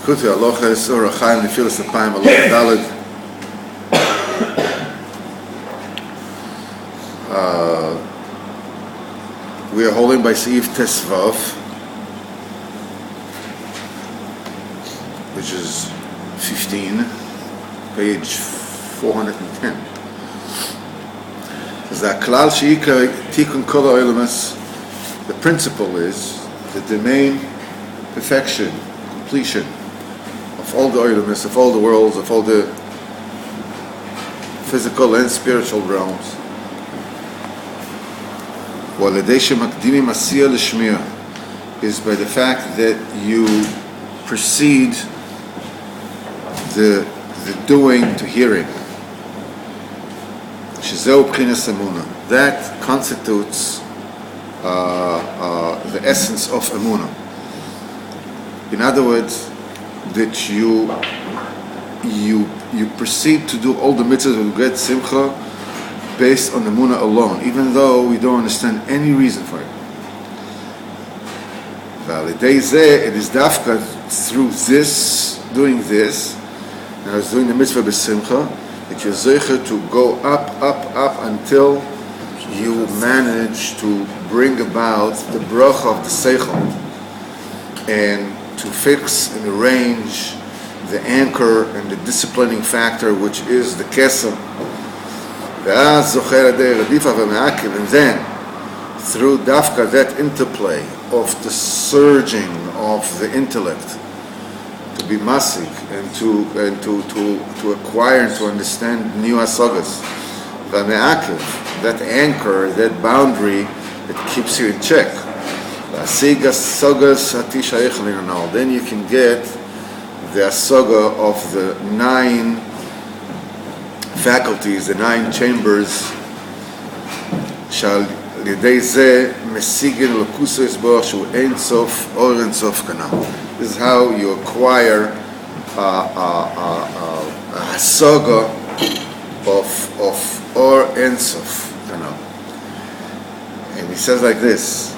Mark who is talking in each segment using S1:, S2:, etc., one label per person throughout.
S1: Likutei Halachot or Apaim Nefilas Apaim Halachot Daled. We are holding by Seif Tesvav, which is 15, page 410. The principle is that the main perfection, completion of all the oilamis, of all the worlds, of all the physical and spiritual realms, is by the fact that you precede the doing to hearing. That constitutes the essence of emunah. In other words, that you proceed to do all the mitzvahs with great simcha based on emunah alone, even though we don't understand any reason for it. It is dafka through this, doing this, and I was doing the mitzvah b'simcha, that you're zeicher to go up until you manage to bring about the bracha of the seichel and to fix and arrange the anchor and the disciplining factor, which is the kesem. And then through dafka, that interplay of the surging of the intellect to be masik and to acquire and to understand new asagas, that anchor, that boundary that keeps you in check. Then you can get the asaga of the 9 faculties, the 9 chambers. This is how you acquire a hasaga of Or Ein Sof. And he says like this: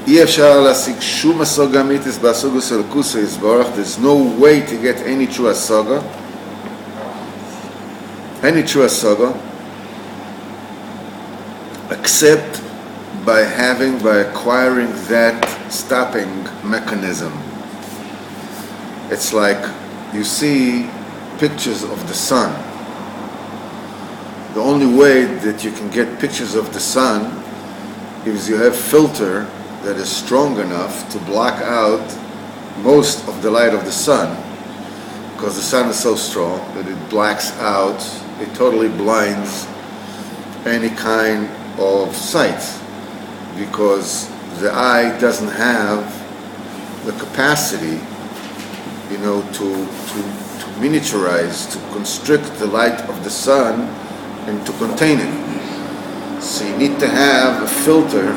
S1: there's no way to get any true hasaga, except by acquiring that stopping mechanism. It's like you see pictures of the sun. The only way that you can get pictures of the sun is you have filter that is strong enough to block out most of the light of the sun, because the sun is so strong that it blacks out, it totally blinds any kind of sight, because the eye doesn't have the capacity, to miniaturize, to constrict the light of the sun and to contain it. So you need to have a filter,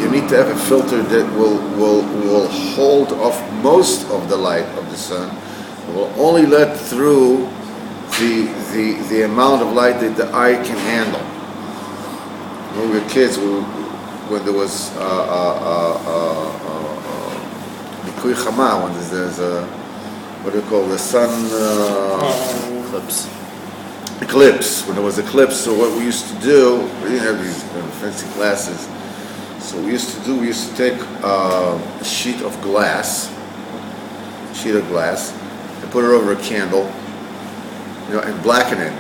S1: you need to have a filter that will hold off most of the light of the sun, and will only let through the amount of light that the eye can handle. When we were kids, when there was Likutei Chama, when there's a what do you call the sun eclipse. When there was eclipse, so what we used to do, we didn't have these fancy glasses. So we used to take a sheet of glass, and put it over a candle, and blacken it.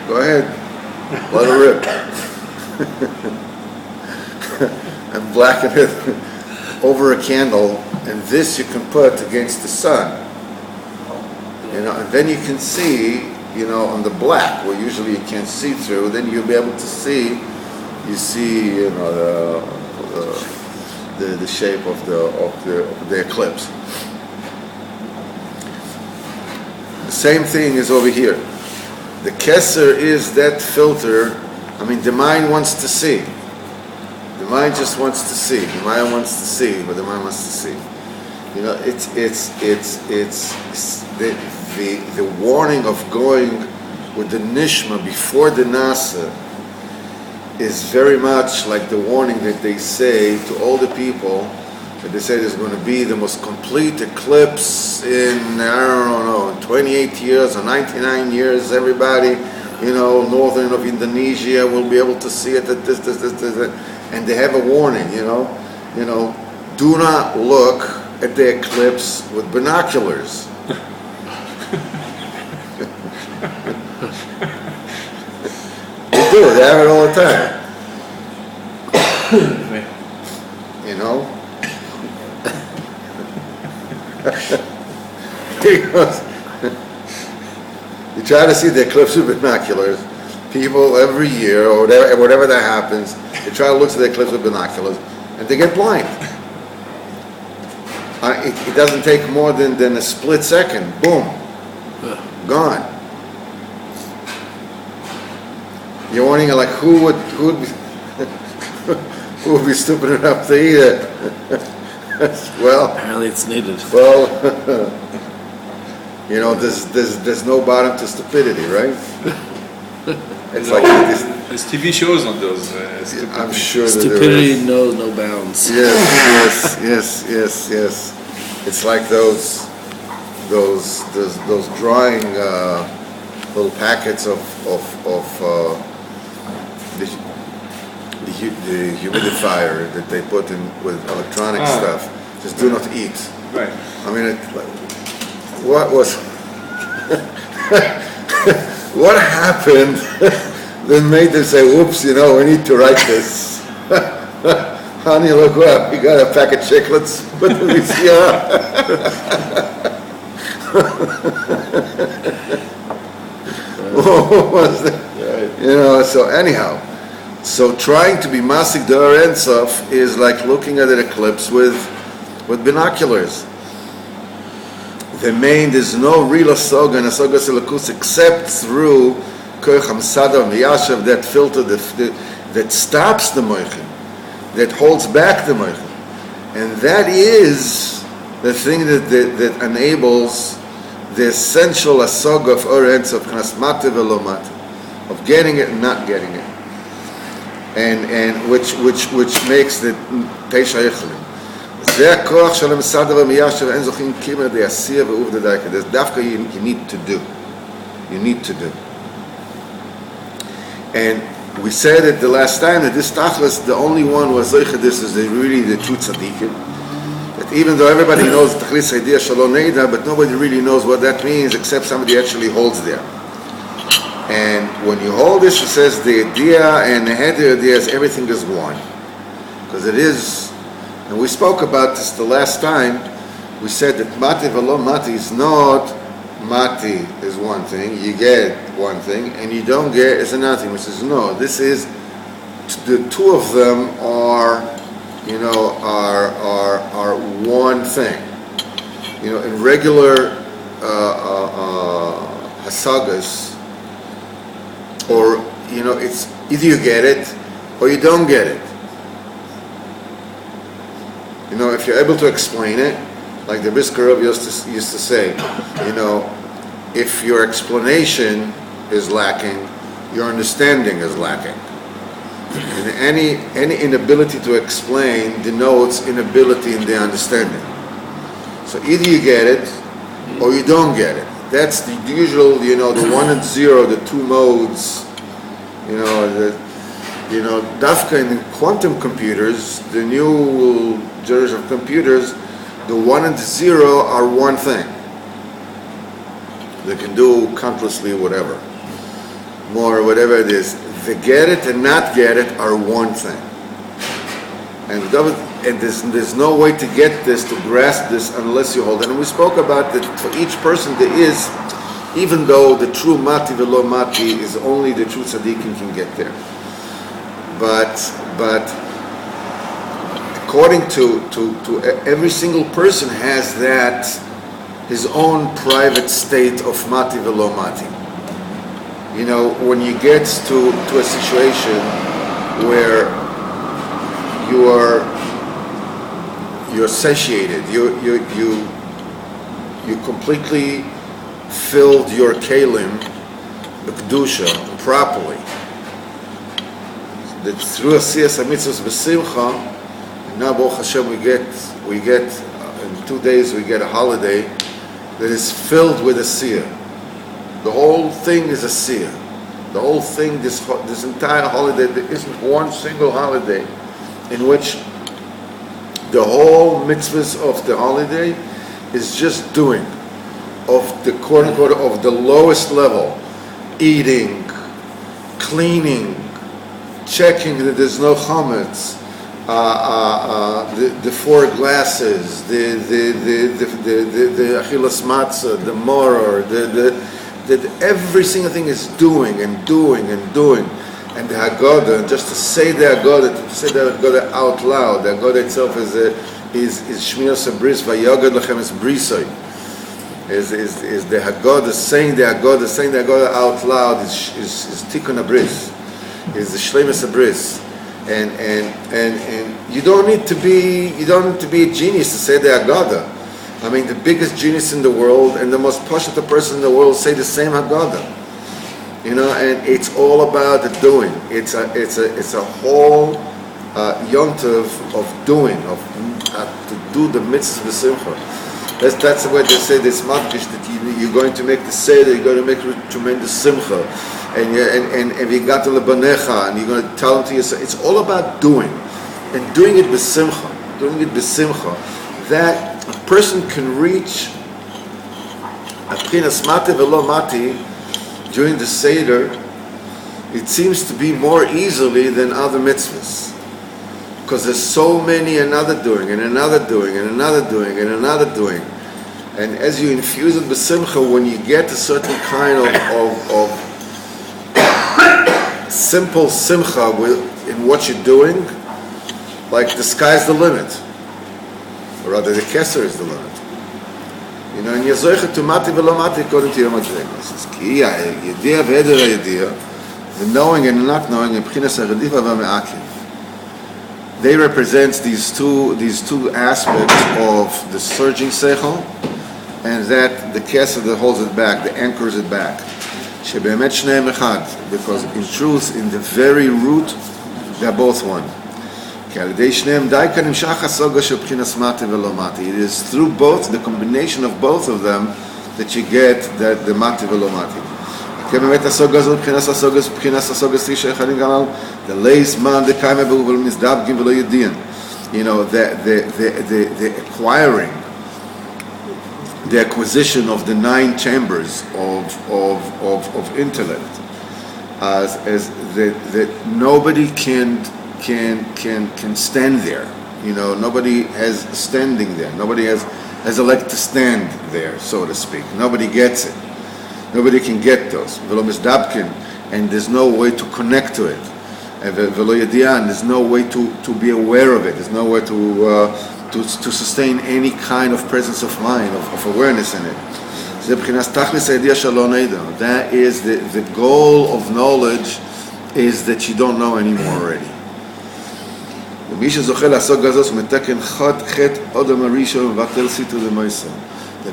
S1: Go ahead, let it rip. And blacken it over a candle, and this you can put against the sun. And then you can see, on the black, where usually you can't see through, then you'll be able to see, the shape of the eclipse. The same thing is over here. The keser is that filter. The mind wants to see. The mind just wants to see. The mind wants to see, but the mind wants to see. It's the warning of going with the nishma before the nasa is very much like the warning that they say to all the people, that they say there's going to be the most complete eclipse in, I don't know, in 28 years or 99 years, everybody, northern of Indonesia will be able to see it at this, and they have a warning, do not look at the eclipse with binoculars. They have it all the time. You try to see the eclipse with binoculars. People every year, or whatever that happens, they try to look at the eclipse with binoculars, and they get blind. It doesn't take more than a split second. Boom. Gone. You're wondering, like, who would be stupid enough to eat it? Well,
S2: apparently it's needed.
S1: Well, there's no bottom to stupidity, right? It's like
S3: there's TV shows on those.
S1: I'm sure
S2: stupidity knows no bounds.
S1: Yes. It's like those drawing little packets of the humidifier that they put in with electronic stuff. Just do not eat.
S3: Right.
S1: I mean, what happened that made them say, "Whoops, we need to write this." Honey, look what you got, a pack of chiclets. What do we see? What was that? So anyhow. So trying to be masik d'or Ein Sof is like looking at an eclipse with binoculars. There's no real asoga and asoga selakus except through koich hamsada v'yashav, that filter that stops the moichin, that holds back the moichin, and that is the thing that enables the essential asoga of or Ein Sof, knas mate v'lo mate, of getting it and not getting it. And which makes the Teisha Yichlim. זה הכוח של המסדר והמיישב, אין זוכים כימר דיעשייה ועובדה דייקה. There's דווקא you need to do. You need to do. And we said it the last time that this tachlis, the only one was zoicha, this is really the true tzaddikim. That even though everybody knows tachlis idea shalom neida, but nobody really knows what that means except somebody actually holds there. And when you hold this, it says the idea and the head of the idea is everything is one. Because it is, and we spoke about this the last time, we said that mati v'lo mati is not, mati is one thing, you get one thing, and you don't get is another thing, which is no, this is, the two of them are, are one thing. In regular hasagas, or it's either you get it or you don't get it. If you're able to explain it, like the Brisker Rebbe used to say, if your explanation is lacking, your understanding is lacking. And any inability to explain denotes inability in the understanding. So either you get it or you don't get it. That's the usual, the 1 and 0, the two modes, Dafka in quantum computers, the new generation of computers, the 1 and 0 are one thing. They can do countlessly whatever, more, whatever it is. The get it and not get it are one thing. And there's no way to get this, to grasp this, unless you hold it. And we spoke about that for each person there is, even though the true mati v'lo mati is only the true tzaddikim can get there. But according to every single person has that, his own private state of mati v'lo mati. When you get to a situation where you're satiated, you completely filled your kalim, the kedusha, properly. that through Asiyas HaMitzvos B'Simcha, now Baruch Hashem we get in 2 days we get a holiday that is filled with Asiyah. The whole thing is Asiyah. The whole thing, this entire holiday, there isn't one single holiday in which the whole mitzvahs of the holiday is just doing, of the quote unquote of the lowest level, eating, cleaning, checking that there's no chametz, the 4 glasses, the achilas matzah, the moror, that every single thing is doing and doing and doing, and the Haggadah, just to say the Haggadah out loud. The Haggadah itself is Shmiras HaBris, Vayagad Lechem es Brisoi. Is the Haggadah, saying the Haggadah out loud is Tikkun HaBris, is the Shleimus HaBris. And you don't need to be a genius to say the Haggadah. I mean, the biggest genius in the world and the most passionate person in the world say the same Haggadah. You know, and it's all about the doing. It's a whole yontiv of doing, to do the mitzvah b'simcha. That's the way they say this madgish, that you're going to make the seder, you're going to make a tremendous simcha, and you got to lebanecha, and you're going to tell them to yourself. It's all about doing, and doing it b'simcha, that a person can reach Abchinas Mati velo Mati during the Seder. It seems to be more easily than other mitzvahs, because there's so many another doing, and another doing, and another doing, and another doing. And as you infuse it with simcha, when you get a certain kind of simple simcha in what you're doing, like the sky's the limit. Or rather, the keser is the limit. You know, and Yazoicha to mati velo mati according to your madregas. It's ki yediyah v'eder yediyah, the knowing and not knowing, and b'chinas ha'redifa v'me'akim. They represent these two aspects of the surging seichel, and that the keser that holds it back, that anchors it back. Shebe'emet shneim echad, because in truth, in the very root, they're both one. It is through both, the combination of both of them, that you get the mati velo mati. The leis man the kaime v'ul mizdabgim v'lo yedian. You know, the acquiring, the acquisition of the 9 chambers of intellect, as that nobody can stand there. You know, nobody has standing there. Nobody has a leg to stand there, so to speak. Nobody gets it. Nobody can get those. And there's no way to connect to it. And there's no way to be aware of it. There's no way to sustain any kind of presence of mind, of awareness in it. That is the goal of knowledge, is that you don't know anymore already. The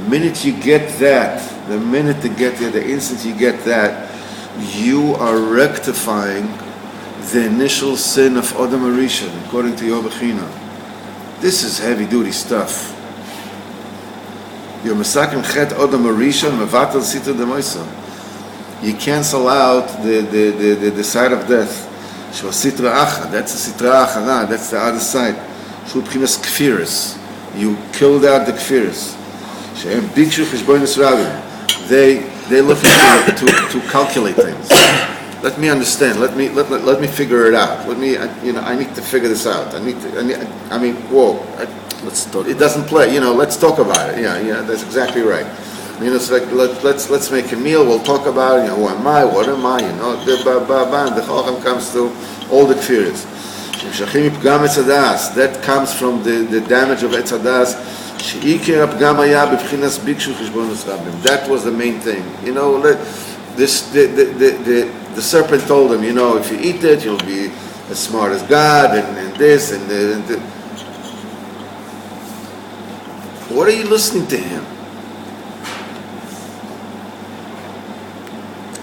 S1: minute you get that, the instant you get that, you are rectifying the initial sin of Adam Arishon, according to your Bechina. This is heavy duty stuff. You're mesaken chet Adam Arishon, mevatel sitra de moisa. You cancel out the side of death. That's the sitra achara, that's the other side. You killed out the kfiris. They look to calculate things. Let me understand. Let me figure it out. I need to figure this out.
S2: Let's talk.
S1: It doesn't play. Let's talk about it. Yeah, that's exactly right. It's like let's make a meal. We'll talk about it. Who am I? What am I? And the Chacham comes to all the kfiris. That comes from the damage of Etz Hadas. That was the main thing. The serpent told him, if you eat it, you'll be as smart as God, and this and the. What are you listening to him?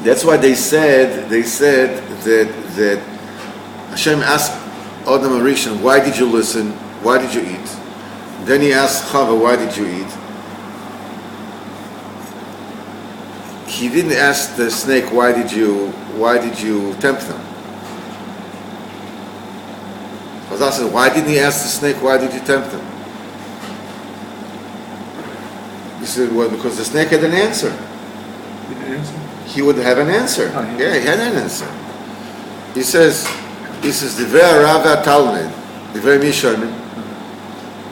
S1: That's why they said that Hashem asked Adam Arishon, why did you listen? Why did you eat? Then he asked Chava, why did you eat? He didn't ask the snake, why did you tempt them? Chazal says, why didn't he ask the snake, why did you tempt them? He said, well, because the snake had an answer.
S3: He didn't answer.
S1: He would have an answer.
S3: Oh,
S1: yeah, he had an answer. He says, Divrei Rav Talmud, Divrei Mishanim.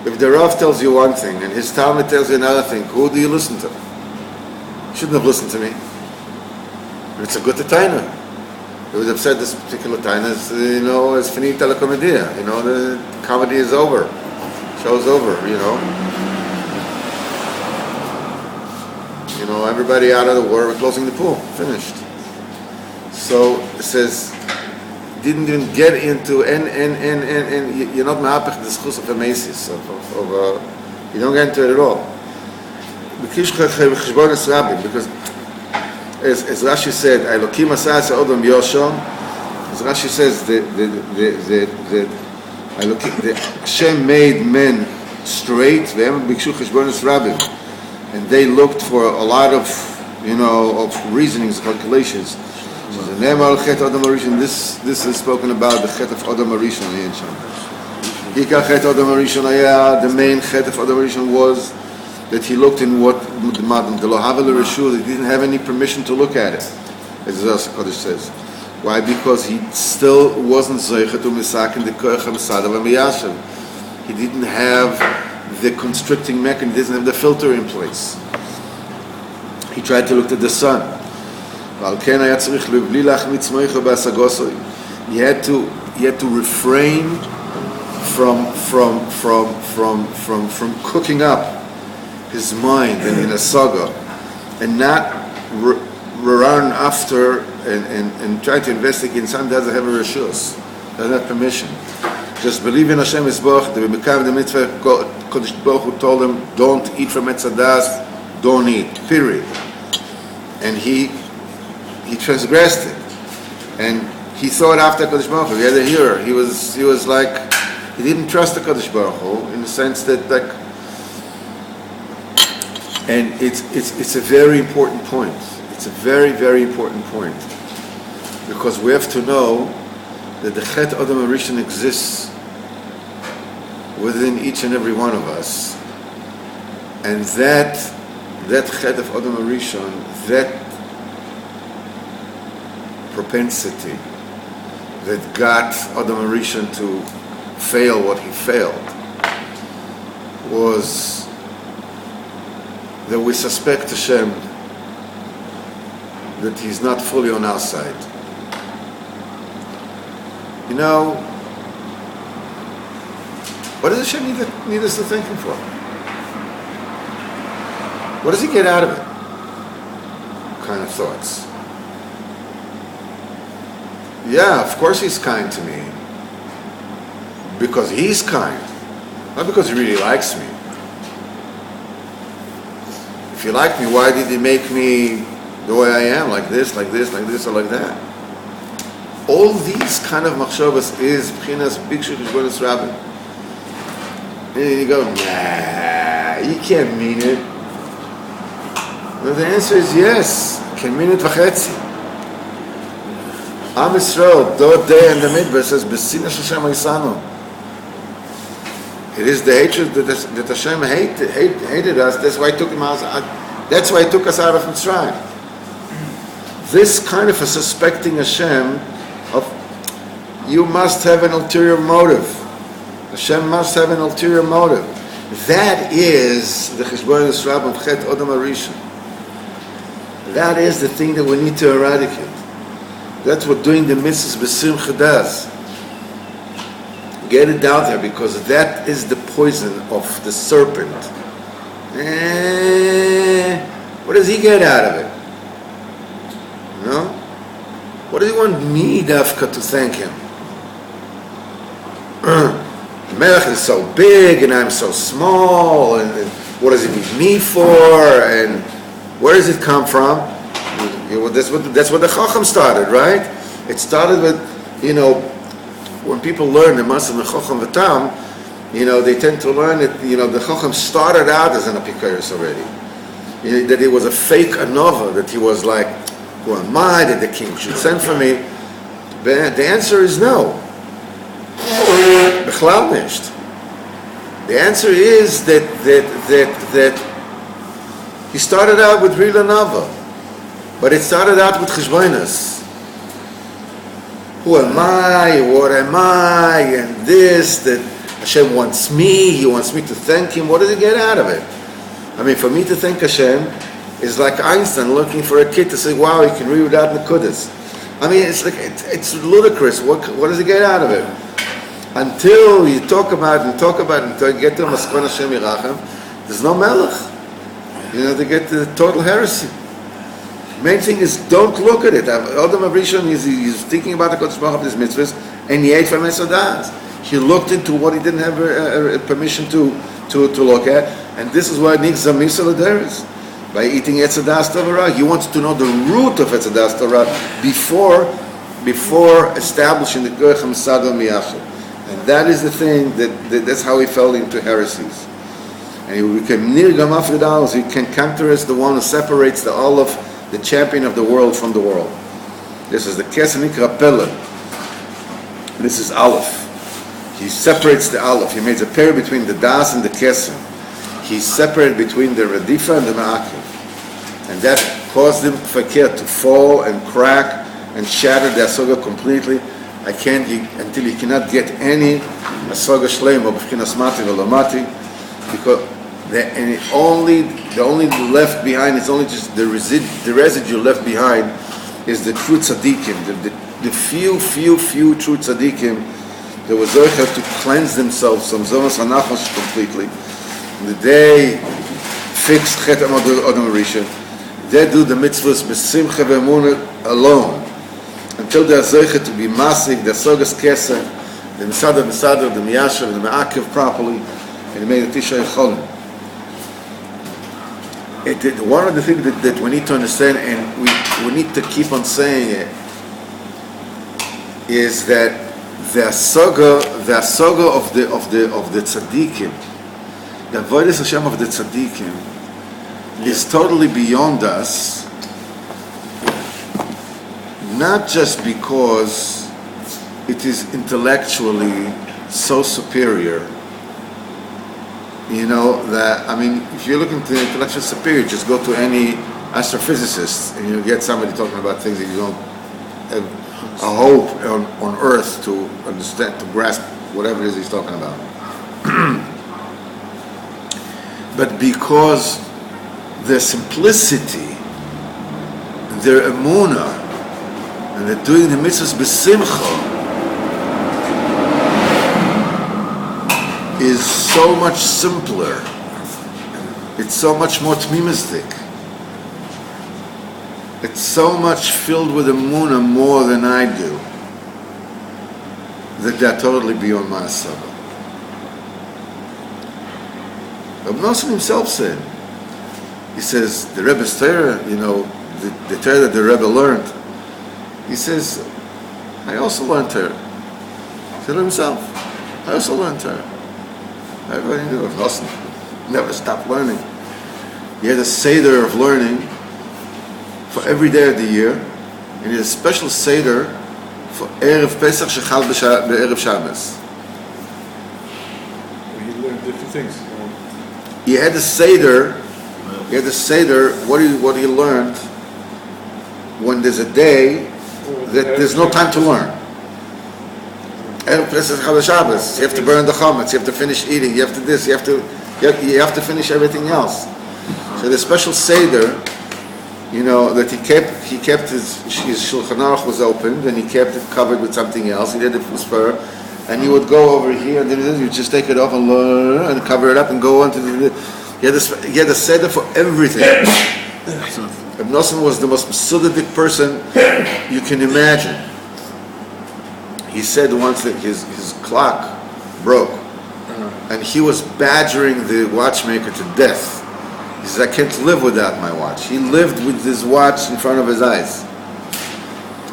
S1: If the Rav tells you one thing and his Talmud tells you another thing, who do you listen to? You shouldn't have listened to me. It's a good taina. He would have said this particular taina is, is finita la commedia. The comedy is over. Show's over, everybody out of the water, we're closing the pool. Finished. So it says, didn't even get into and you're not ma'apich the schus of a mesis you don't get into it at all. Because as Rashi said, Elokim asas Odom Yoshom. As Rashi says, the Hashem made men straight, and they looked for a lot of of reasonings, calculations. This is spoken about the Chet of Adam Arishon. The main Chet of Adam Arishon was that he looked in what the Madam the Lohavel Rishul, he didn't have any permission to look at it, as the Kodesh says. Why? Because he still wasn't Zeicha to Misak in the Koach HaMesadav HaMiyashav. He didn't have the constricting mechanism, he didn't have the filter in place. He tried to look at the sun. He had to refrain from cooking up his mind in a saga, and not run after and try to investigate in something that doesn't have a reshus, doesn't have permission. Just believe in Hashem Yisboch. The mitzvah, Kodesh Baruch Hu told him, don't eat from Etz Hadas, don't eat, period. And he transgressed it, and he thought after Kodesh Baruch Hu. He had a hearer. He was like, he didn't trust the Kodesh Baruch Hu in the sense that and it's a very important point. It's a very, very important point, because we have to know that the Chet Adam Arishon exists within each and every one of us, and that Chet of Adam Arishon, that propensity that got Adam Arishon to fail what he failed was that we suspect Hashem that He's not fully on our side. What does Hashem need us to thank Him for? What does He get out of it? Kind of thoughts. Yeah, of course He's kind to me. Because He's kind. Not because He really likes me. If He liked me, why did He make me the way I am, like this, or like that? All these kind of machshavas is b'chinas bikshu cheshbonos rabim. And you go, nah, you can't mean it. No, the answer is yes. Can mean it v'chetzi. Am Yisrael, that day in the midbar says, "B'sinas Hashem Haisanu." It is the hatred that Hashem hated us. That's why He took him out. That's why He took us out of Mitzrayim. This kind of a suspecting Hashem of, you must have an ulterior motive. Hashem must have an ulterior motive. That is the Cheshbonos Rabim of Chet Adam Arishon. That is the thing that we need to eradicate. That's what doing the mitzvahs b'simcha does. Get it down there, because that is the poison of the serpent. What does he get out of it? What does he want me, Dafka, to thank him? Melech is so big and I'm so small, and what does he need me for? And where does it come from? That's what the Chacham started, right? It started with, when people learn the Masim Chocham V'Tam, they tend to learn that, the Chocham started out as an Apikairos already. That he was a fake Anova, that he was like, who am I, that the king should send for me? But the answer is no. B'chlal nisht. The answer is that he started out with real Anova, but it started out with Cheshbonos. Who am I? What am I? And this, that Hashem wants me. He wants me to thank Him. What does He get out of it? I mean, for me to thank Hashem is like Einstein looking for a kid to say, "Wow, you can read without Nekudas." I mean, it's ludicrous. What does He get out of it? Until you talk about it until you get to Maskon Hashem Yirachem, there's no Melech. They get the total heresy. Main thing is, don't look at it. Adam Avrishon, he's thinking about the Kodesh Baruch Hu, his mitzvahs, and he ate from Esadas. He looked into what he didn't have permission to look at, and this is why Nik Zamis Aladeris. By eating Etzadas Torah, he wants to know the root of Etzadas Torah before establishing the Goyach HaMasad Miyachel. And that is the thing, that's how he fell into heresies. And he became Nir Gamaf Yudal, so he can counter as the one who separates the olive, the champion of the world from the world. This is the Kesem Nikra Pele. This is Aleph. He separates the Aleph. He makes a pair between the Das and the Kesem. He separated between the Radifa and the Ma'akiv. And that caused him Fakir to fall and crack and shatter the Asoga completely. Until he cannot get any Asoga Shleim or B'chinas Mati V'Lamati, because the only left behind is only just the residue left behind is the true tzaddikim, the few true tzaddikim that was there to cleanse themselves from Zomas Hanachos completely. They fix Chet Adam Rishon. They do the mitzvahs b'simcha v'emunah alone until they are zeicha to be massive, the sogas kesem, the Mesada, the Miyashav, the Ma'akiv properly, and he made a Tisha Cholim. One of the things that we need to understand, and we need to keep on saying it, is that the saga of the tzaddikim, the avodas Hashem of the tzaddikim, is totally beyond us. Not just because it is intellectually so superior. If you're looking to intellectual superior, just go to any astrophysicist and you get somebody talking about things that you don't have a hope on earth to understand, to grasp whatever it is he's talking about. But because their simplicity, their emunah, and they're doing the mitzvahs b'simcha, is so much simpler. It's so much more tmimistic. It's so much filled with emunah more than I do, that they're totally beyond my asaba. Reb Nosson himself said, he says, the Rebbe's Torah, the Torah that the Rebbe learned, he says, I also learned Torah. He said himself, I also learned Torah. Everybody knew Reb Nosson never stopped learning. He had a seder of learning for every day of the year, and he had a special seder for Erev Pesach Shechal B'Erev Shabbos.
S3: He learned different things.
S1: He had a seder. What he learned when there's a day that there's no time to learn. Erev Pesach Shechal Shabbos. You have to burn the chametz. You have to finish eating. You have to this. You have to finish everything else. So the special seder, that he kept his Shulchan Aruch was opened, and he kept it covered with something else. He did it with spur, and he would go over here, and then you just take it off and learn, and cover it up, and go on to the. He had a seder for everything. Reb Nosson was the most mesudadik person you can imagine. He said once that his clock broke, and he was badgering the watchmaker to death. He says, I can't live without my watch. He lived with his watch in front of his eyes.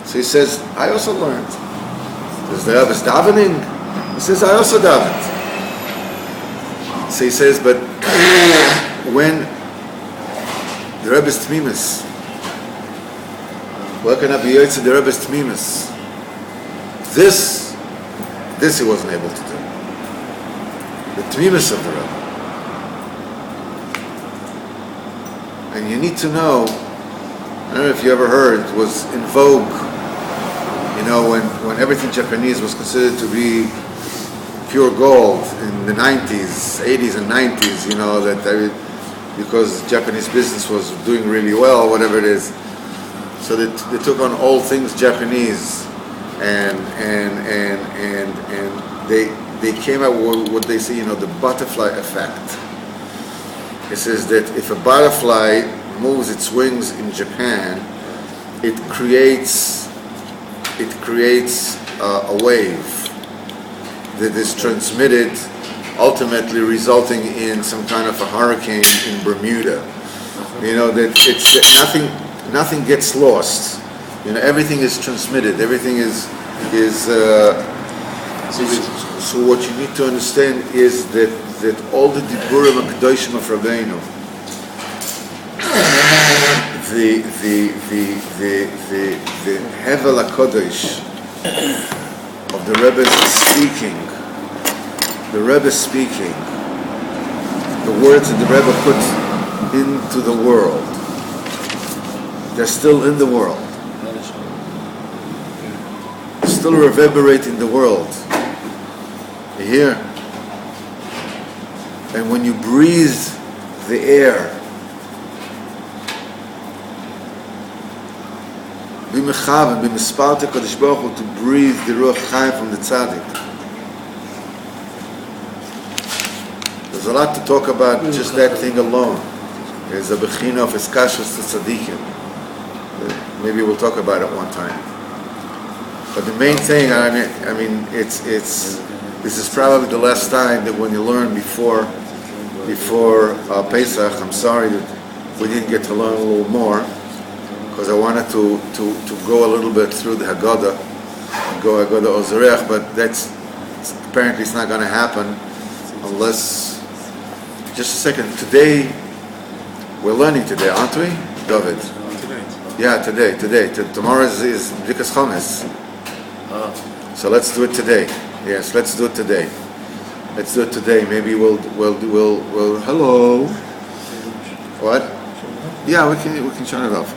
S1: So he says, I also learned. Does the Rebbe davening? He says, I also davened. So he says, but when the Rebbe's Tmimus, where can I be Yotze the Rebbe's Tmimus? This he wasn't able to do. The Tmimus of the Rebbe. And you need to know, I don't know if you ever heard, it was in vogue, you know, when everything Japanese was considered to be pure gold in the 90s, 80s and 90s, you know, because Japanese business was doing really well, whatever it is. So they took on all things Japanese, and they came up with what they say, you know, the butterfly effect. It says that if a butterfly moves its wings in Japan, it creates a wave that is transmitted, ultimately resulting in some kind of a hurricane in Bermuda. You know, that nothing gets lost. You know, everything is transmitted. Everything is. So what you need to understand is that all the diburim HaKadoshim of Rabbeinu, the Hevel HaKadosh of the Rebbe speaking, the words that the Rebbe put into the world, they're still in the world. Still reverberating the world. You hear? And when you breathe the air, be mechaven, be misparte Kodesh Baruch Hu, to breathe the Ruach Chaim from the Tzaddik. There's a lot to talk about just that thing alone. There's a bechina of eskashus to tzaddikim. Maybe we'll talk about it one time. But the main thing, I mean, this is probably the last time that when you learn before Pesach. I'm sorry that we didn't get to learn a little more, because I wanted to go a little bit through the Haggadah, go Haggadah Ozerech, but apparently it's not going to happen unless. Just a second. Today, we're learning today, aren't we, David? Yeah, today. Tomorrow is B'dikas Chomes. So let's do it today. Yes, let's do it today. Maybe we'll hello. What? Yeah, we can turn it off.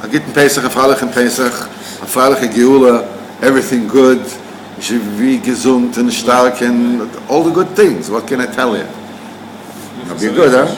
S1: I get in Pesach, a freiliche Pesach, a freiliche Geula, everything good. You should be gesund and stark and all the good things. What can I tell you? It'll be good, huh?